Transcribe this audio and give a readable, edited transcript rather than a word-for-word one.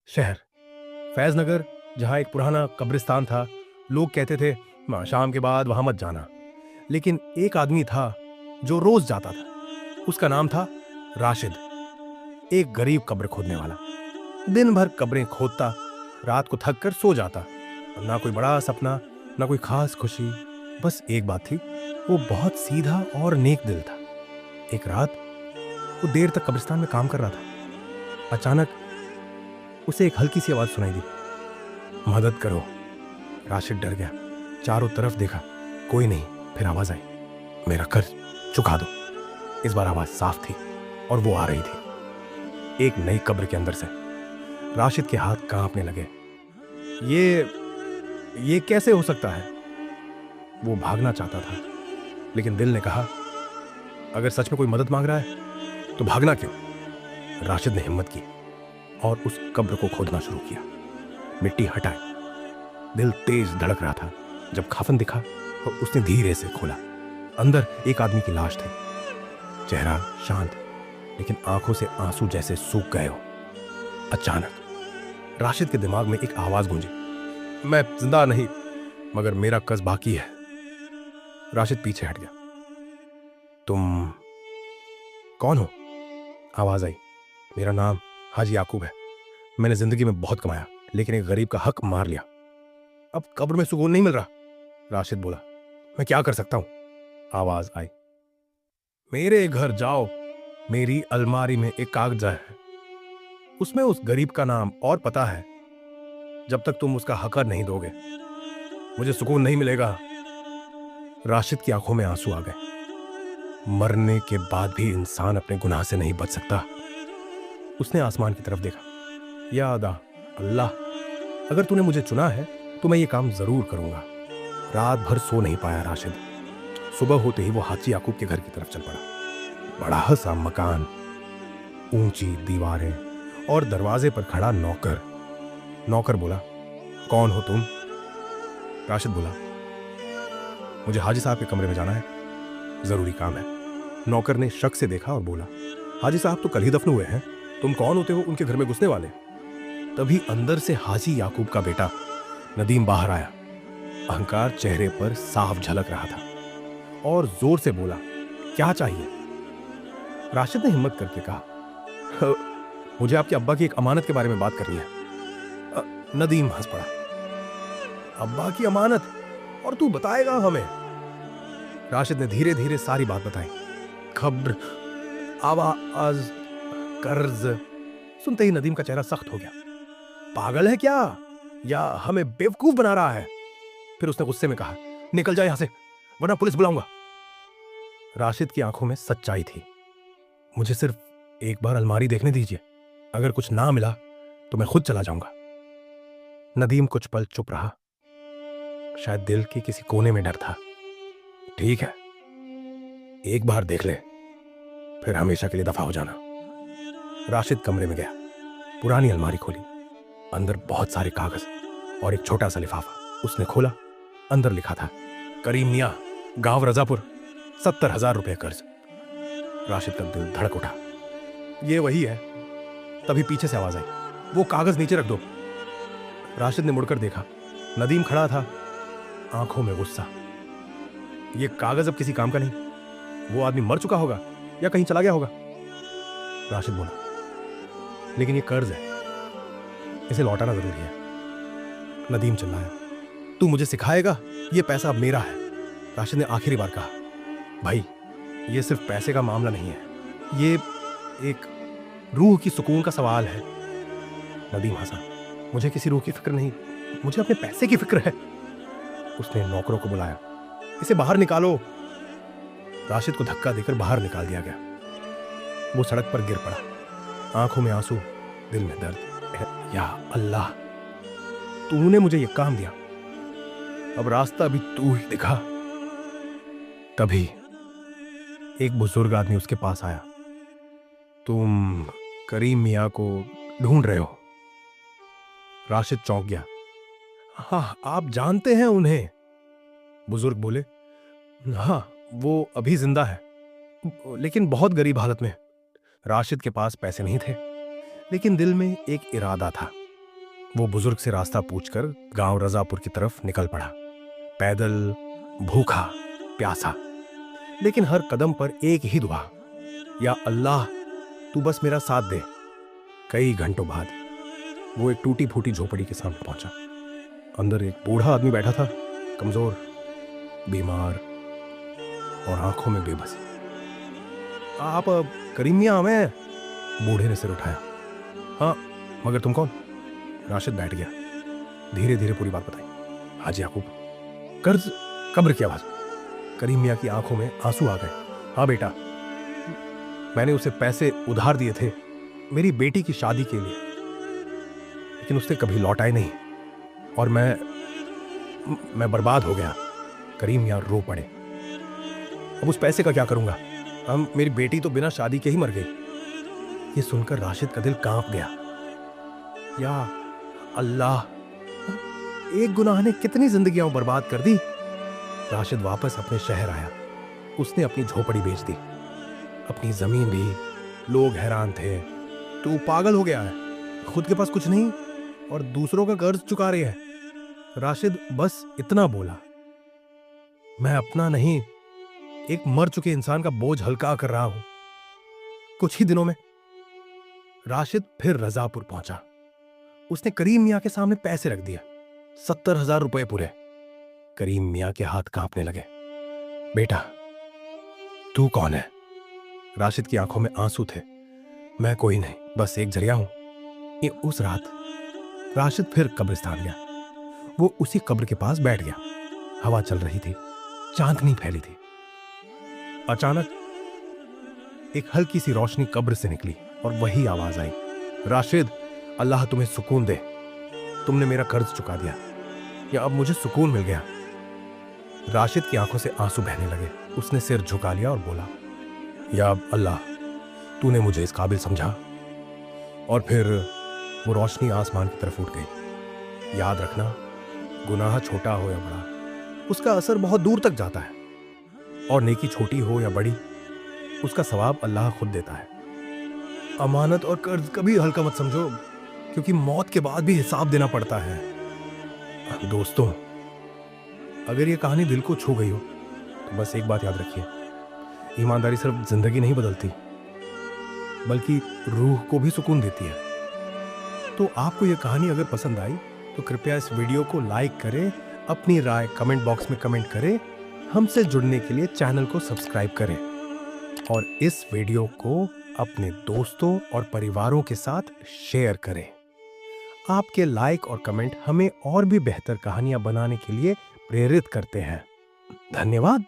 शहर फैजनगर, जहाँ एक पुराना कब्रिस्तान था। लोग कहते थे शाम के बाद वहां मत जाना, लेकिन एक आदमी था जो रोज जाता था। उसका नाम था राशिद, एक गरीब कब्र खोदने वाला। दिन भर कब्रें खोदता, रात को थक कर सो जाता। ना कोई बड़ा सपना, ना कोई खास खुशी, बस एक बात थी, वो बहुत सीधा और नेक दिल था। एक रात वो देर तक कब्रिस्तान में काम कर रहा था। अचानक उसे एक हल्की सी आवाज सुनाई दी, मदद करो। राशिद डर गया, चारों तरफ देखा, कोई नहीं। फिर आवाज आई, मेरा कर्ज चुका दो। इस बार आवाज साफ थी और वो आ रही थी एक नई कब्र के अंदर से। राशिद के हाथ कांपने लगे। ये कैसे हो सकता है? वो भागना चाहता था, लेकिन दिल ने कहा, अगर सच में कोई मदद मांग रहा है तो भागना क्यों? राशिद ने हिम्मत की और उस कब्र को खोदना शुरू किया। मिट्टी हटाई। दिल तेज धड़क रहा था। जब खाफन दिखा तो उसने धीरे से खोला। अंदर एक आदमी की लाश थी। चेहरा शांत, लेकिन आंखों से आंसू जैसे सूख गए हो। अचानक राशिद के दिमाग में एक आवाज गूंजी, मैं जिंदा नहीं, मगर मेरा कर्ज बाकी है। राशिद पीछे हट गया। तुम कौन हो? आवाज आई, मेरा नाम हाजी याकूब है। मैंने जिंदगी में बहुत कमाया, लेकिन एक गरीब का हक मार लिया। अब कब्र में सुकून नहीं मिल रहा। राशिद बोला, मैं क्या कर सकता हूं? आवाज आई, मेरे घर जाओ, मेरी अलमारी में एक कागजा है, उसमें उस गरीब का नाम और पता है। जब तक तुम उसका हक नहीं दोगे, मुझे सुकून नहीं मिलेगा। राशिद की आंखों में आंसू आ गए। मरने के बाद भी इंसान अपने गुनाह से नहीं बच सकता। उसने आसमान की तरफ देखा। या अल्लाह, अगर तूने मुझे चुना है तो मैं ये काम जरूर करूंगा। रात भर सो नहीं पाया राशिद। सुबह होते ही वो हाजी याकूब के घर की तरफ चल पड़ा। बड़ा सा मकान, ऊंची दीवारें और दरवाजे पर खड़ा नौकर। नौकर बोला, कौन हो तुम? राशिद बोला, मुझे हाजी साहब के कमरे में जाना है, जरूरी काम है। नौकर ने शक से देखा और बोला, हाजी साहब तो कल ही दफन हुए हैं, तुम कौन होते हो उनके घर में घुसने वाले? तभी अंदर से हाजी याकूब का बेटा नदीम बाहर आया। अहंकार चेहरे पर साफ झलक रहा था और जोर से बोला, क्या चाहिए? राशिद ने हिम्मत करके कहा, मुझे आपके अब्बा की एक अमानत के बारे में बात करनी है। नदीम हंस पड़ा, अब्बा की अमानत? और तू बताएगा हमें? राशिद ने धीरे धीरे सारी बात बताई। खब्र, आवाज, कर्ज। सुनते ही नदीम का चेहरा सख्त हो गया। पागल है क्या, या हमें बेवकूफ बना रहा है? फिर उसने गुस्से में कहा, निकल जाए यहां से, वरना पुलिस बुलाऊंगा। राशिद की आंखों में सच्चाई थी। मुझे सिर्फ एक बार अलमारी देखने दीजिए, अगर कुछ ना मिला तो मैं खुद चला जाऊंगा। नदीम कुछ पल चुप रहा। शायद दिल के किसी कोने में डर था। ठीक है, एक बार देख ले, फिर हमेशा के लिए दफा हो जाना। राशिद कमरे में गया, पुरानी अलमारी खोली। अंदर बहुत सारे कागज और एक छोटा सा लिफाफा। उसने खोला। अंदर लिखा था, करीम मियां, गांव रजापुर, 70,000 रुपए कर्ज। राशिद का दिल धड़क उठा। ये वही है। तभी पीछे से आवाज आई, वो कागज नीचे रख दो। राशिद ने मुड़कर देखा। नदीम खड़ा था, आंखों में गुस्सा। ये कागज अब किसी काम का नहीं। वो आदमी मर चुका होगा या कहीं चला गया होगा। राशिद बोला, लेकिन ये कर्ज है, इसे लौटाना जरूरी है। नदीम चिल्लाया, तू मुझे सिखाएगा? ये पैसा अब मेरा है। राशिद ने आखिरी बार कहा, भाई, ये सिर्फ पैसे का मामला नहीं है, ये एक रूह की सुकून का सवाल है। नदीम हंसा, मुझे किसी रूह की फिक्र नहीं, मुझे अपने पैसे की फिक्र है। उसने नौकरों को बुलाया, इसे बाहर निकालो। राशिद को धक्का देकर बाहर निकाल दिया गया। वो सड़क पर गिर पड़ा, आंखों में आंसू, दिल में दर्द। या अल्लाह, तूने मुझे यह काम दिया, अब रास्ता भी तू ही दिखा। तभी एक बुजुर्ग आदमी उसके पास आया। तुम करीम मियां को ढूंढ रहे हो? राशिद चौंक गया। हाँ, आप जानते हैं उन्हें? बुजुर्ग बोले, हाँ, वो अभी जिंदा है, लेकिन बहुत गरीब हालत में। राशिद के पास पैसे नहीं थे, लेकिन दिल में एक इरादा था। वो बुजुर्ग से रास्ता पूछकर गांव रजापुर की तरफ निकल पड़ा, पैदल, भूखा प्यासा, लेकिन हर कदम पर एक ही दुआ, या अल्लाह तू बस मेरा साथ दे। कई घंटों बाद वो एक टूटी फूटी झोपड़ी के सामने पहुंचा। अंदर एक बूढ़ा आदमी बैठा था, कमजोर, बीमार और आंखों में बेबसी। आप करीम मियां हमें? बूढ़े ने सिर उठाया। हाँ, मगर तुम कौन? राशिद बैठ गया, धीरे धीरे पूरी बात बताई। हाजी याकूब, कर्ज कब्र की आवाज। करीम मियां की आंखों में आंसू आ गए। हाँ बेटा, मैंने उसे पैसे उधार दिए थे मेरी बेटी की शादी के लिए, लेकिन उसने कभी लौटाए नहीं और मैं बर्बाद हो गया। करीम मियां रो पड़े। अब उस पैसे का क्या करूंगा? मेरी बेटी तो बिना शादी के ही मर गई। ये सुनकर राशिद का दिल कांप गया। या अल्लाह, एक गुनाह ने कितनी जिंदगियां बर्बाद कर दी। राशिद वापस अपने शहर आया। उसने अपनी झोपड़ी बेच दी, अपनी जमीन भी। लोग हैरान थे, तू पागल हो गया है, खुद के पास कुछ नहीं और दूसरों का कर्ज चुका रही है। राशिद बस इतना बोला, मैं अपना नहीं, एक मर चुके इंसान का बोझ हल्का कर रहा हूं। कुछ ही दिनों में राशिद फिर रजापुर पहुंचा। उसने करीम मियां के सामने पैसे रख दिया, 70,000 रुपए पूरे। करीम मियां के हाथ कांपने लगे। बेटा, तू कौन है? राशिद की आंखों में आंसू थे। मैं कोई नहीं, बस एक जरिया हूं। ये उस रात राशिद फिर कब्रिस्तान गया। वो उसी कब्र के पास बैठ गया। हवा चल रही थी, चांदनी फैली थी। अचानक एक हल्की सी रोशनी कब्र से निकली और वही आवाज आई, राशिद, अल्लाह तुम्हें सुकून दे। तुमने मेरा कर्ज चुका दिया, या अब मुझे सुकून मिल गया। राशिद की आंखों से आंसू बहने लगे। उसने सिर झुका लिया और बोला, या अल्लाह, तूने मुझे इस काबिल समझा। और फिर वो रोशनी आसमान की तरफ उठ गई। याद रखना, गुनाह छोटा हो या बड़ा, उसका असर बहुत दूर तक जाता है, और नेकी छोटी हो या बड़ी, उसका सवाब अल्लाह खुद देता है। अमानत और कर्ज कभी हल्का मत समझो, क्योंकि मौत के बाद भी हिसाब देना पड़ता है। दोस्तों, अगर ये कहानी दिल को छू गई हो तो बस एक बात याद रखिए, ईमानदारी सिर्फ जिंदगी नहीं बदलती, बल्कि रूह को भी सुकून देती है। तो आपको ये कहानी अगर पसंद आई तो कृपया इस वीडियो को लाइक करें, अपनी राय कमेंट बॉक्स में कमेंट करें, हमसे जुड़ने के लिए चैनल को सब्सक्राइब करें और इस वीडियो को अपने दोस्तों और परिवारों के साथ शेयर करें। आपके लाइक और कमेंट हमें और भी बेहतर कहानियां बनाने के लिए प्रेरित करते हैं। धन्यवाद।